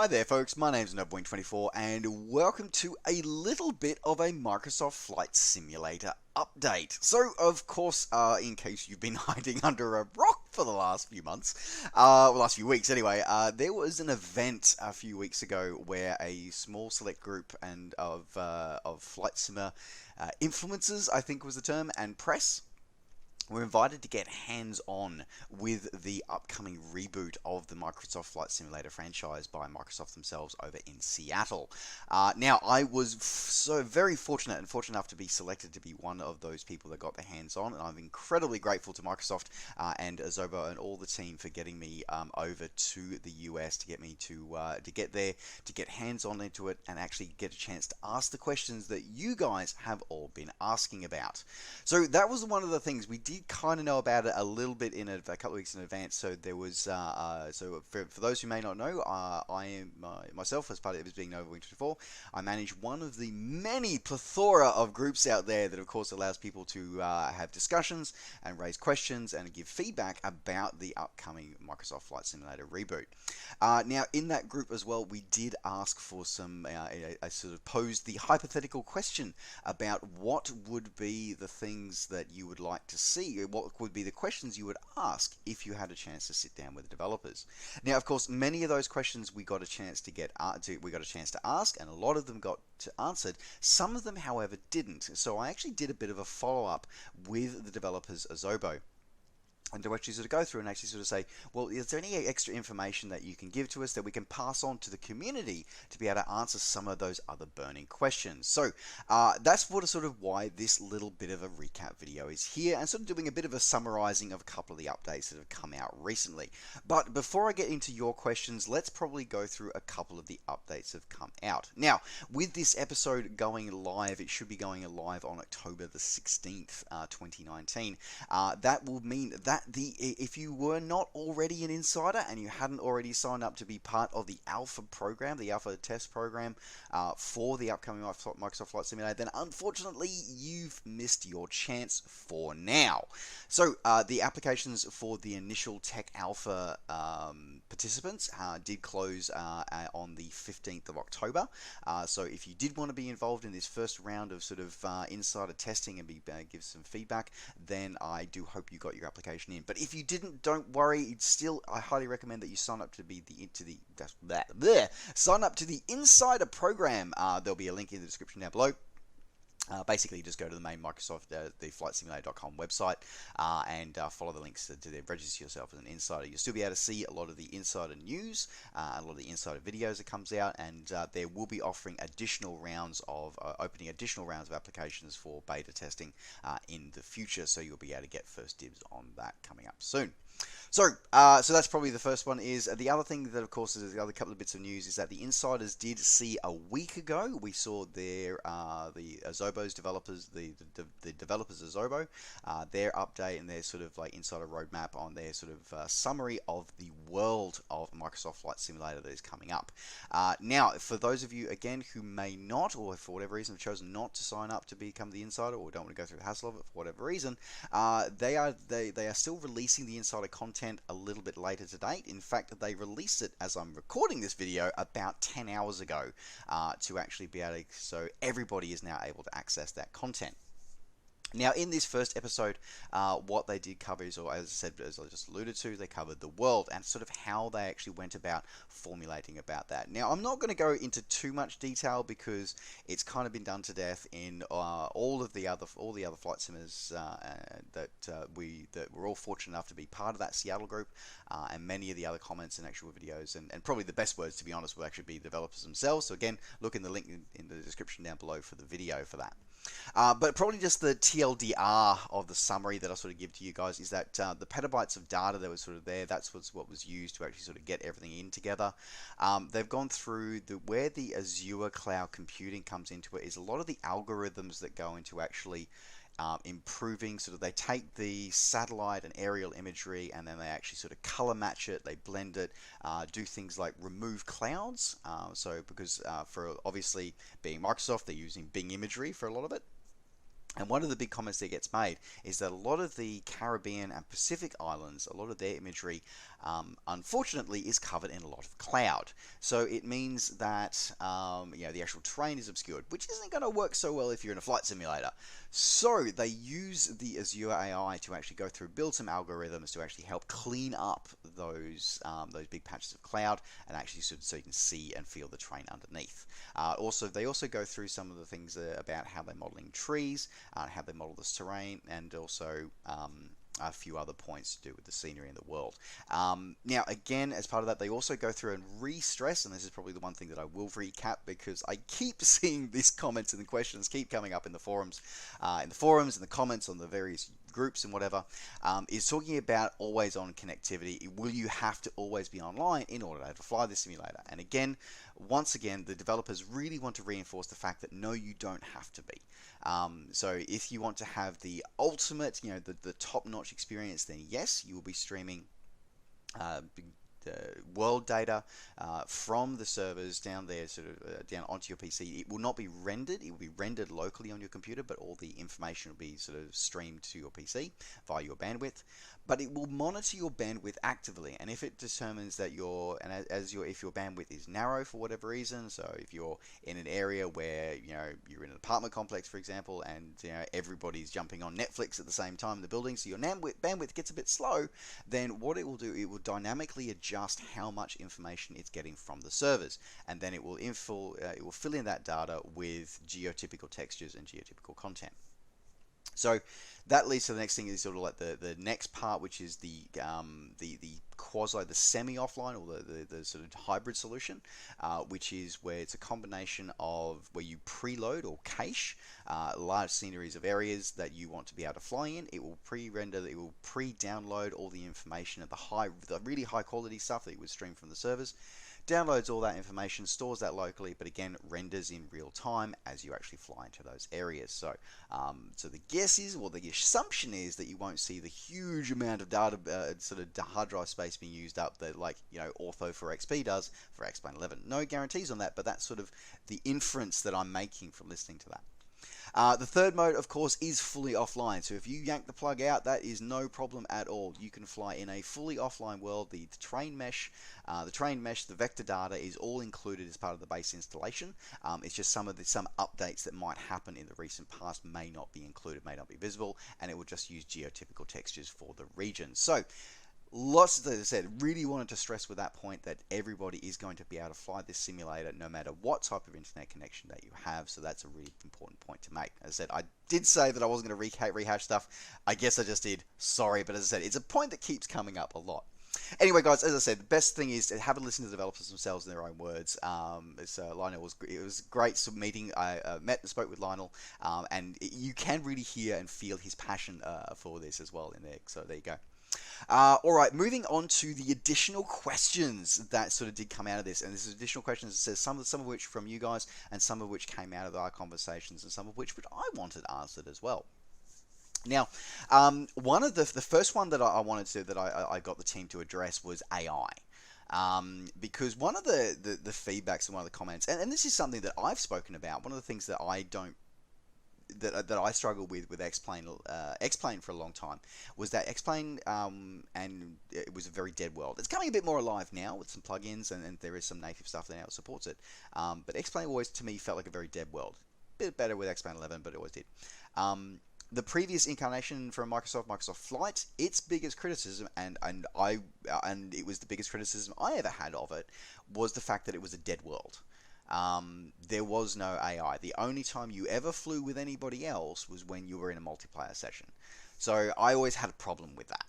Hi there folks, my name's Nobwing24 and welcome to a little bit of a Microsoft Flight Simulator update. So, of course, in case you've been hiding under a rock for the last few months, last few weeks anyway, there was an event a few weeks ago where a small select group of flight simmer influencers, I think was the term, and press we're invited to get hands-on with the upcoming reboot of the Microsoft Flight Simulator franchise by Microsoft themselves over in Seattle. Now, I was so very fortunate enough to be selected to be one of those people that got their hands-on, and I'm incredibly grateful to Microsoft and Asobo and all the team for getting me over to the US to get me to get there, to get hands-on into it, and actually get a chance to ask the questions that you guys have all been asking about. So that was one of the things we did kind of know about it a little bit in a couple of weeks in advance. So there was so for those who may not know, I am myself, as part of it being Nobwing24, I manage one of the many plethora of groups out there that of course allows people to have discussions and raise questions and give feedback about the upcoming Microsoft Flight Simulator reboot. Now in that group as well, we did ask for some I sort of posed the hypothetical question about what would be the things that you would like to see, what would be the questions you would ask if you had a chance to sit down with the developers. Now, of course, many of those questions we got a chance to ask, and a lot of them got answered. Some of them, however, didn't. So I actually did a bit of a follow-up with the developers Asobo, and to actually sort of go through and actually sort of say, well, is there any extra information that you can give to us that we can pass on to the community to be able to answer some of those other burning questions? So that's sort of why this little bit of a recap video is here, and sort of doing a bit of a summarizing of a couple of the updates that have come out recently. But before I get into your questions, let's probably go through a couple of the updates that have come out. Now, with this episode going live, it should be going live on October the 16th, 2019. That will mean that if you were not already an insider and you hadn't already signed up to be part of the alpha program, the alpha test program for the upcoming Microsoft Flight Simulator, then unfortunately you've missed your chance for now. So the applications for the initial tech alpha participants did close on the 15th of October. So if you did want to be involved in this first round of sort of insider testing and give some feedback, then I do hope you got your application in. But if you didn't, don't worry. It's still, I highly recommend that you sign up to be sign up to the insider program. There'll be a link in the description down below. Basically, just go to the main Microsoft, the flightsimulator.com website, and follow the links to there. Register yourself as an insider. You'll still be able to see a lot of the insider news, a lot of the insider videos that comes out, and there will be offering additional rounds of opening additional rounds of applications for beta testing in the future. So you'll be able to get first dibs on that coming up soon. So that's probably the first one. Is the other thing that, of course, is the other couple of bits of news is that the insiders did see a week ago. We saw their the Asobo's developers, the developers Asobo, their update and their sort of like insider roadmap on their sort of summary of the world of Microsoft Flight Simulator that is coming up. Now, for those of you again who may not, or for whatever reason have chosen not to sign up to become the insider, or don't want to go through the hassle of it for whatever reason, they are still releasing the insider content a little bit later to date. In fact, they released it as I'm recording this video about 10 hours ago to actually be able to, so everybody is now able to access that content. Now, in this first episode, what they did cover is, or as I said, as I just alluded to, they covered the world and sort of how they actually went about formulating about that. Now, I'm not going to go into too much detail because it's kind of been done to death in all the other flight simmers that we're all fortunate enough to be part of that Seattle group, and many of the other comments and actual videos, and probably the best words, to be honest, will actually be the developers themselves. So again, look in the link in the description down below for the video for that. But probably just the TLDR of the summary that I sort of give to you guys is that the petabytes of data that was sort of there, that's what was used to actually sort of get everything in together. They've gone through where the Azure cloud computing comes into it is a lot of the algorithms that go into actually improving, sort of they take the satellite and aerial imagery and then they actually sort of color match it, they blend it, do things like remove clouds. So because for obviously being Microsoft, they're using Bing imagery for a lot of it. And one of the big comments that gets made is that a lot of the Caribbean and Pacific islands, a lot of their imagery, unfortunately, is covered in a lot of cloud. So it means that the actual terrain is obscured, which isn't going to work so well if you're in a flight simulator. So they use the Azure AI to actually go through, build some algorithms to actually help clean up those big patches of cloud, and actually so you can see and feel the terrain underneath. They also go through some of the things about how they're modeling trees, how they model this terrain, and also a few other points to do with the scenery in the world. Now, again, as part of that, they also go through and re-stress, and this is probably the one thing that I will recap because I keep seeing these comments and the questions keep coming up in the forums, and the comments on the various groups and whatever, is talking about always on connectivity. Will you have to always be online in order to fly the simulator? And again, once again, the developers really want to reinforce the fact that no, you don't have to be. So if you want to have the ultimate, the top-notch experience, then yes, you will be streaming world data from the servers down there, down onto your PC. It will not be rendered. It will be rendered locally on your computer, but all the information will be sort of streamed to your PC via your bandwidth. But it will monitor your bandwidth actively, and if it determines that if your bandwidth is narrow for whatever reason, so if you're in an area where you're in an apartment complex, for example, and everybody's jumping on Netflix at the same time in the building, so your bandwidth gets a bit slow, then what it will do, it will dynamically adjust how much information it's getting from the servers, and then it will fill in that data with geotypical textures and geotypical content. So that leads to the next thing, is sort of like the next part, which is the semi-offline, or the sort of hybrid solution, which is where it's a combination of where you preload or cache large sceneries of areas that you want to be able to fly in. It will pre-render, it will pre-download all the information of the really high quality stuff that it would stream from the servers, downloads all that information, stores that locally, but again renders in real time as you actually fly into those areas. So the guess is, well, the assumption is that you won't see the huge amount of data, hard drive space being used up that Ortho for XP does for X-Plane 11. No guarantees on that, but that's sort of the inference that I'm making from listening to that. The third mode, of course, is fully offline. So if you yank the plug out, that is no problem at all. You can fly in a fully offline world. The terrain mesh, the vector data is all included as part of the base installation. It's just some updates that might happen in the recent past may not be included, may not be visible, and it will just use geotypical textures for the region. So as I said, really wanted to stress with that point that everybody is going to be able to fly this simulator no matter what type of internet connection that you have. So that's a really important point to make. As I said, I did say that I wasn't going to rehash stuff. I guess I just did. Sorry, but as I said, it's a point that keeps coming up a lot. Anyway, guys, as I said, the best thing is to have a listen to the developers themselves in their own words. Lionel it was great meeting. I met and spoke with Lionel, and you can really hear and feel his passion for this as well in there. So there you go. All right, moving on to the additional questions that sort of did come out of this, and this is additional questions. It says some of which from you guys, and some of which came out of our conversations, and some of which I wanted answered as well. Now, one of the first one that I got the team to address was AI. Because one of the feedbacks and one of the comments, and this is something that I've spoken about, one of the things that I struggled with X-Plane for a long time was that X-Plane and it was a very dead world. It's coming a bit more alive now with some plugins, and there is some native stuff that now supports it. But X-Plane always to me felt like a very dead world. A bit better with X-Plane 11, but it always did. The previous incarnation from Microsoft Flight, its biggest criticism, and it was the biggest criticism I ever had of it, was the fact that it was a dead world. There was no AI. The only time you ever flew with anybody else was when you were in a multiplayer session. So I always had a problem with that.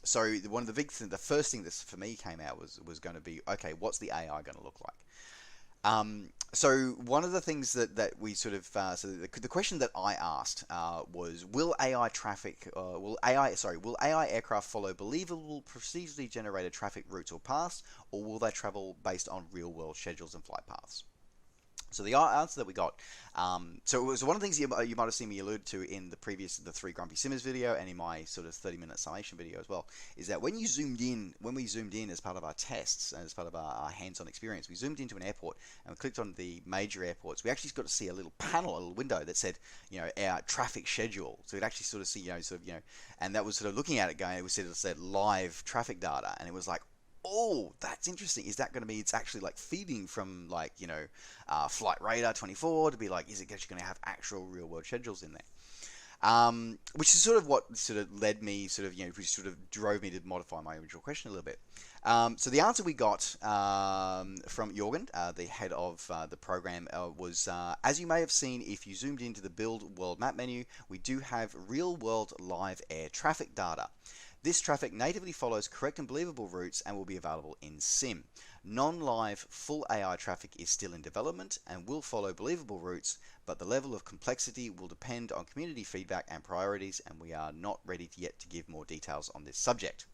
So one of the first thing that for me came out was going to be, okay, what's the AI going to look like? So one of the things that we sort of the question that I asked was, will AI aircraft follow believable procedurally generated traffic routes or paths, or will they travel based on real world schedules and flight paths? So the answer that we got, so it was one of the things you might have seen me allude to in the three Grumpy Simmers video, and in my sort of 30-minute summation video as well, is that when we zoomed in as part of our tests and as part of our hands-on experience, we zoomed into an airport and we clicked on the major airports. We actually got to see a little panel, a little window that said, our traffic schedule. So we'd actually sort of see, and that was sort of looking at it going, it said live traffic data, and it was like, oh, that's interesting. Is that going to be? It's actually like feeding from Flight Radar 24 to be like, is it actually going to have actual real world schedules in there? Which is sort of what sort of led me, which sort of drove me to modify my original question a little bit. So the answer we got from Jorgen, the head of the program, was, as you may have seen if you zoomed into the Build World Map menu, we do have real world live air traffic data. This traffic natively follows correct and believable routes and will be available in SIM. Non-live full AI traffic is still in development and will follow believable routes, but the level of complexity will depend on community feedback and priorities, and we are not ready yet to give more details on this subject.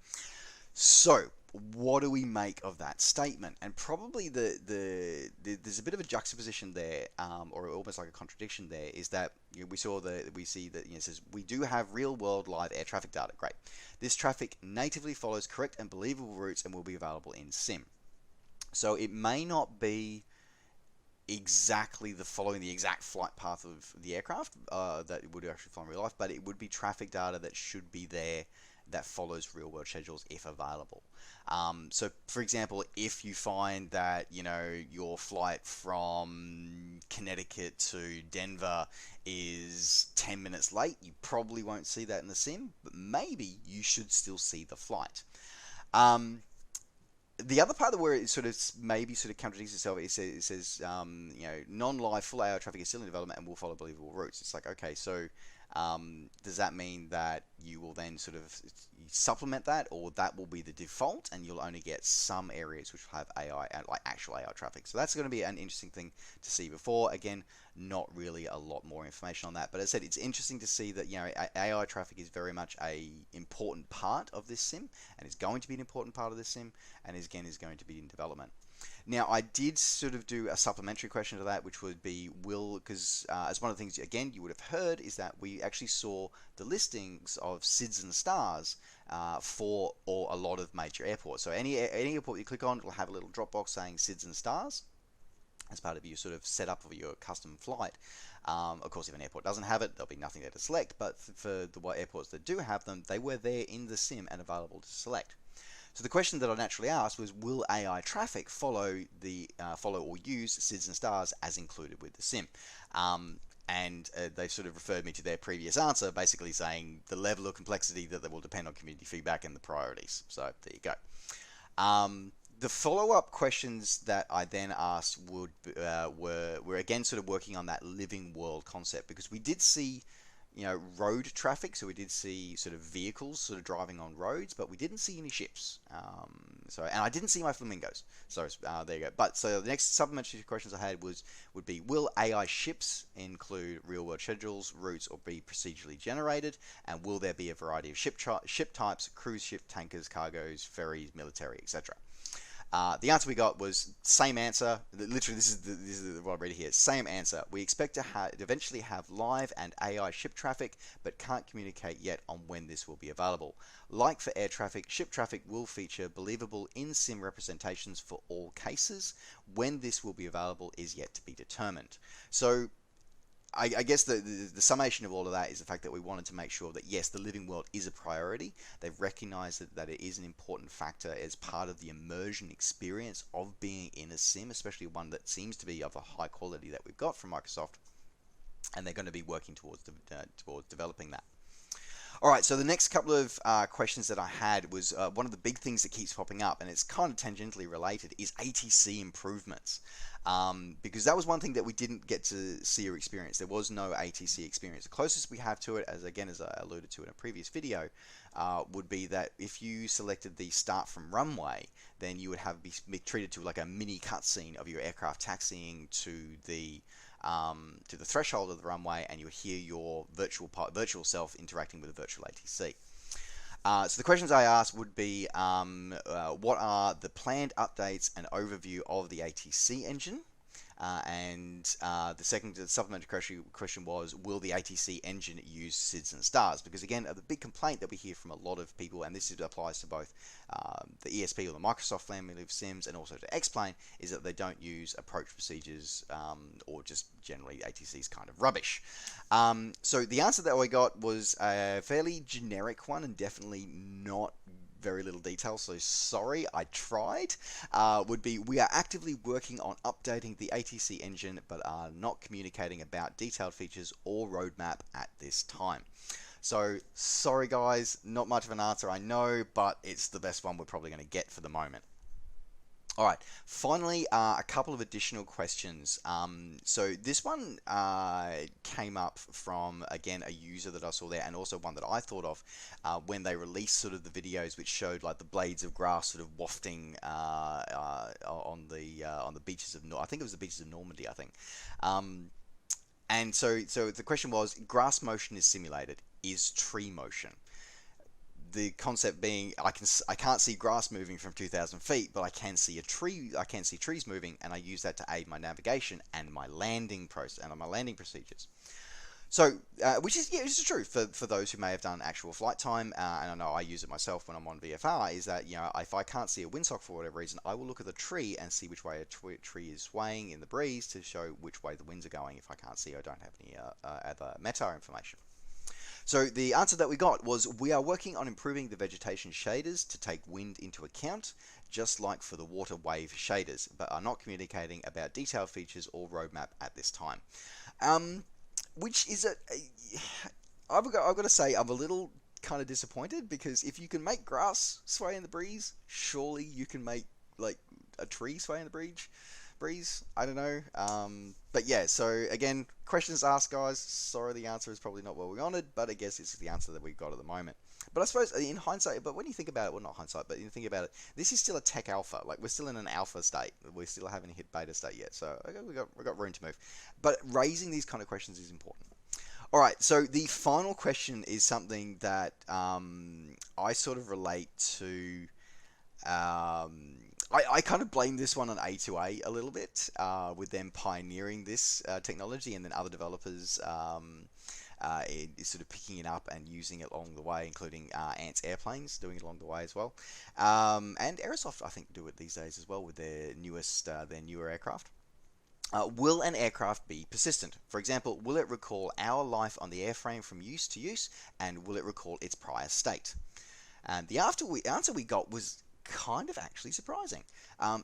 So, what do we make of that statement? And probably there's a bit of a juxtaposition there, or almost like a contradiction there, is that we see that it says we do have real world live air traffic data. Great. This traffic natively follows correct and believable routes and will be available in SIM. So it may not be exactly following the exact flight path of the aircraft that it would actually fly in real life, but it would be traffic data that should be there that follows real world schedules if available. So for example, if you find that your flight from Connecticut to Denver is 10 minutes late, you probably won't see that in the sim, but maybe you should still see the flight. The other part of where it sort of maybe sort of contradicts itself, it says non-live full AI traffic is still in development and will follow believable routes. It's like, okay, so does that mean that you will then sort of supplement that, or that will be the default and you'll only get some areas which will have AI, like actual AI traffic? So that's going to be an interesting thing to see before. Again, not really a lot more information on that, but as I said, it's interesting to see that AI traffic is very much a important part of this sim, and is going to be an important part of this sim, and is going to be in development. Now, I did sort of do a supplementary question to that, which would be, because as one of the things, again, you would have heard, is that we actually saw the listings of SIDS and stars for a lot of major airports. So any airport you click on, it'll have a little drop box saying SIDS and stars as part of your sort of setup of your custom flight. Of course, if an airport doesn't have it, there'll be nothing there to select, but for the airports that do have them, they were there in the sim and available to select. So the question that I naturally asked was, will AI traffic follow or use SIDS and stars as included with the sim? And they sort of referred me to their previous answer, basically saying the level of complexity that will depend on community feedback and the priorities. So there you go. The follow-up questions that I then asked were again sort of working on that living world concept, because we did see road traffic, so we did see sort of vehicles sort of driving on roads, but we didn't see any ships. And I didn't see my flamingos. So there you go. But so the next supplementary questions I had would be, will AI ships include real-world schedules, routes, or be procedurally generated? And will there be a variety of ship types, cruise ship, tankers, cargoes, ferries, military, etc.? The answer we got was same answer. Literally, this is what I read here. Same answer. We expect to eventually have live and AI ship traffic, but can't communicate yet on when this will be available. Like for air traffic, ship traffic will feature believable in-sim representations for all cases. When this will be available is yet to be determined. So I guess the summation of all of that is the fact that we wanted to make sure that, yes, the living world is a priority. They've recognized that it is an important factor as part of the immersion experience of being in a sim, especially one that seems to be of a high quality that we've got from Microsoft, and they're going to be working towards developing that. All right, so the next couple of questions that I had was one of the big things that keeps popping up, and it's kind of tangentially related, is ATC improvements. Because that was one thing that we didn't get to see or experience. There was no ATC experience. The closest we have to it, as I alluded to in a previous video, would be that if you selected the start from runway, then you would be treated to like a mini cutscene of your aircraft taxiing to the threshold of the runway, and you would hear your virtual self interacting with a virtual ATC. So the questions I asked would be, what are the planned updates and overview of the ATC engine? The second supplementary question was, will the ATC engine use SIDS and stars? Because again, the big complaint that we hear from a lot of people, and this applies to both the ESP or the Microsoft family of sims and also to X-Plane, is that they don't use approach procedures or just generally ATC's kind of rubbish. So the answer that we got was a fairly generic one and definitely not very little detail, so sorry, I tried. Would be, we are actively working on updating the ATC engine but are not communicating about detailed features or roadmap at this time. So sorry guys, not much of an answer I know, but it's the best one we're probably going to get for the moment. All right, finally, a couple of additional questions. So this one came up from, again, a user that I saw there, and also one that I thought of when they released sort of the videos which showed like the blades of grass sort of wafting on the beaches of I think it was the beaches of Normandy, I think. And so the question was, grass motion is simulated. Is tree motion? The concept being, I can't see grass moving from 2,000 feet, but I can see a tree. I can see trees moving, and I use that to aid my navigation and my landing process and my landing procedures. So, which is true for those who may have done actual flight time, and I know I use it myself when I'm on VFR. Is that, if I can't see a windsock for whatever reason, I will look at the tree and see which way a tree is swaying in the breeze to show which way the winds are going. If I can't see, I don't have any other METAR information. So the answer that we got was, we are working on improving the vegetation shaders to take wind into account, just like for the water wave shaders, but are not communicating about detailed features or roadmap at this time. Which is I've got to say, I'm a little kind of disappointed, because if you can make grass sway in the breeze, surely you can make like a tree sway in the breeze. I don't know. But yeah, so again, questions asked, guys. Sorry, the answer is probably not what we wanted, but I guess it's the answer that we got at the moment. But I suppose in hindsight, but when you think about it, well, not hindsight, but you think about it, this is still a tech alpha. Like, we're still in an alpha state. We still haven't hit beta state yet. So we got room to move. But raising these kind of questions is important. All right, so the final question is something that I sort of relate to. I kind of blame this one on A2A a little bit, with them pioneering this technology, and then other developers sort of picking it up and using it along the way, including Ants Airplanes doing it along the way as well. And Aerosoft, I think, do it these days as well with their newer aircraft. Will an aircraft be persistent? For example, will it recall our life on the airframe from use to use, and will it recall its prior state? And the answer we got was kind of actually surprising.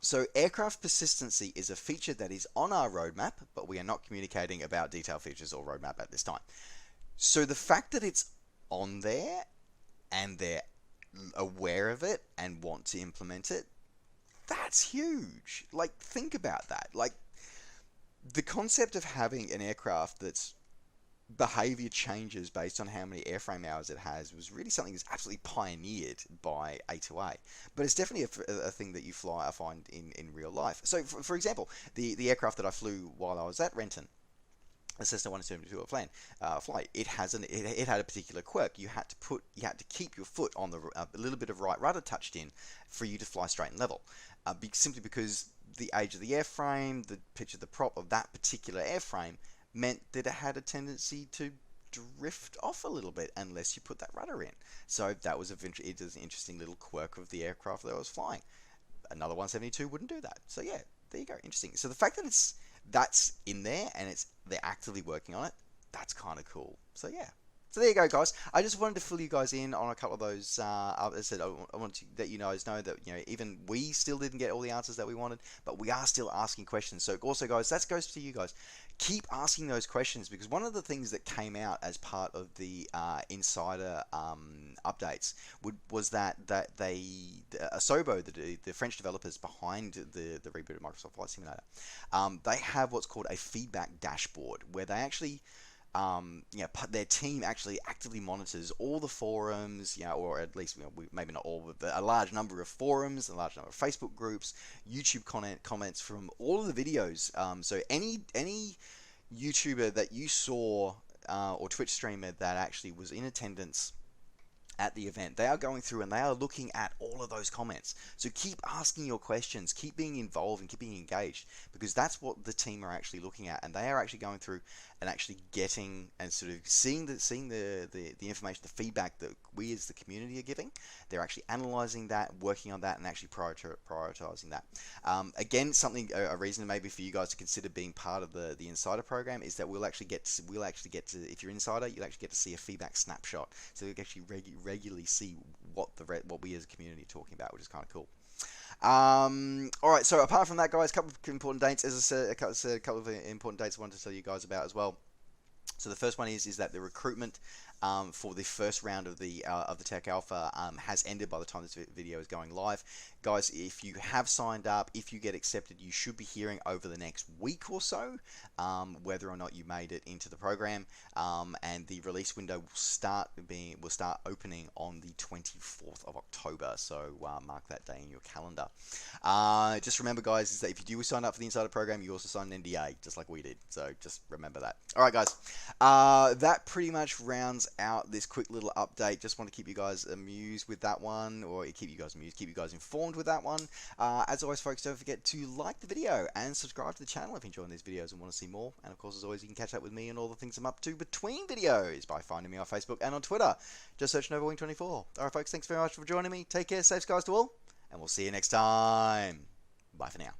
So aircraft persistency is a feature that is on our roadmap, but we are not communicating about detailed features or roadmap at this time. So the fact that it's on there and they're aware of it and want to implement it, that's huge. Like, think about that. Like, the concept of having an aircraft that's behavior changes based on how many airframe hours it has was really something that's absolutely pioneered by A2A. But it's definitely a thing that I find in real life. So, for example, the aircraft that I flew while I was at Renton, the Cessna 172 flight, it had a particular quirk. You had to keep your foot on a little bit of right rudder touched in for you to fly straight and level, simply because the age of the airframe, the pitch of the prop of that particular airframe, meant that it had a tendency to drift off a little bit unless you put that rudder in. So that was an interesting little quirk of the aircraft that I was flying. Another 172 wouldn't do that. So yeah, there you go. Interesting. So the fact that that's in there and they're actively working on it, that's kind of cool. So yeah. So there you go, guys. I just wanted to fill you guys in on a couple of those. As I said, I want to let you guys know that even we still didn't get all the answers that we wanted, but we are still asking questions. So also, guys, that goes to you guys. Keep asking those questions, because one of the things that came out as part of the insider updates was that Asobo, the French developers behind the reboot of Microsoft Flight Simulator, they have what's called a feedback dashboard, where they actually their team actually actively monitors all the forums, or at least maybe not all, but a large number of forums, a large number of Facebook groups, YouTube comments from all of the videos. So any YouTuber that you saw or Twitch streamer that actually was in attendance at the event. They are going through and they are looking at all of those comments. So keep asking your questions, keep being involved and keep being engaged, because that's what the team are actually looking at, and they are actually going through and actually getting and sort of seeing the information, the feedback that we as the community are giving. They're actually analyzing that, working on that, and actually prioritizing that. Again, a reason maybe for you guys to consider being part of the insider program is that we'll actually get to, if you're insider, you'll actually get to see a feedback snapshot. So you can actually regularly see what we as a community are talking about, which is kind of cool. All right, so apart from that, guys, a couple of important dates. As I said, a couple of important dates I wanted to tell you guys about as well. So the first one is that the recruitment for the first round of the Tech Alpha has ended by the time this video is going live. Guys, if you have signed up, if you get accepted, you should be hearing over the next week or so whether or not you made it into the program. And the release window will start opening on the 24th of October. So mark that day in your calendar. Just remember, guys, is that if you do sign up for the Insider program, you also sign an NDA, just like we did. So just remember that. All right, guys. That pretty much rounds out this quick little update. Just want to keep you guys amused with that one, or keep you guys amused, keep you guys informed with that one. As always, folks, don't forget to like the video and subscribe to the channel if you're enjoying these videos and want to see more. And of course, as always, you can catch up with me and all the things I'm up to between videos by finding me on Facebook and on Twitter. Just search NovaWing24. All right, folks, thanks very much for joining me. Take care, safe skies to all, and we'll see you next time. Bye for now.